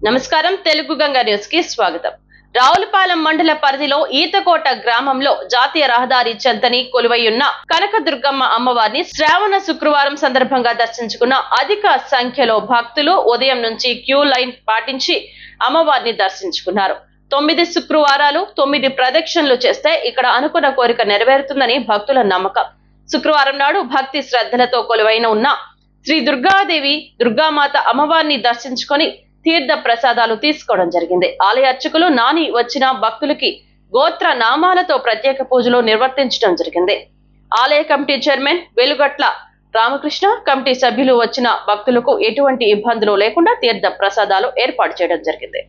నమస్కారం తెలుగు గంగా న్యూస్ కి స్వాగతం. రావులపాలెం మండల పరిధిలో ఈతకోట గ్రామంలో జాతీయ రహదారి చెంతని కొలువైయున్న కనకదుర్గమ్మ అమ్మవారిని శ్రావణ శుక్రవారం సందర్భంగా దర్శించుకున్న అధిక సంఖ్యలో భక్తులు ఉదయం నుంచి క్యూ లైన్ పాటించి అమ్మవారిని దర్శించుకున్నారు. 9 శుక్రవారాలు 9 ప్రదక్షిణలు చేస్తే ఇక్కడ అనుకున్న కోరిక నెరవేరుతుందని భక్తుల నమ్మకం. శుక్రవారం నాడు భక్తి శ్రద్ధలతో కొలువైన ఉన్న శ్రీ దుర్గాదేవి దుర్గామాత అమ్మవారిని దర్శించుకొని తీర్థ ప్రసాదాలు తీసుకోవడం జరిగింది. ఆలయ అర్చకులు నాని వచ్చిన భక్తులకి గోత్ర నామాలతో ప్రత్యేక పూజలు నిర్వర్తించడం జరిగింది. ఆలయ కమిటీ చైర్మన్ వెలుగట్ల రామకృష్ణ, కమిటీ సభ్యులు వచ్చిన భక్తులకు ఎటువంటి ఇబ్బందులు లేకుండా తీర్థ ప్రసాదాలు ఏర్పాటు చేయడం జరిగింది.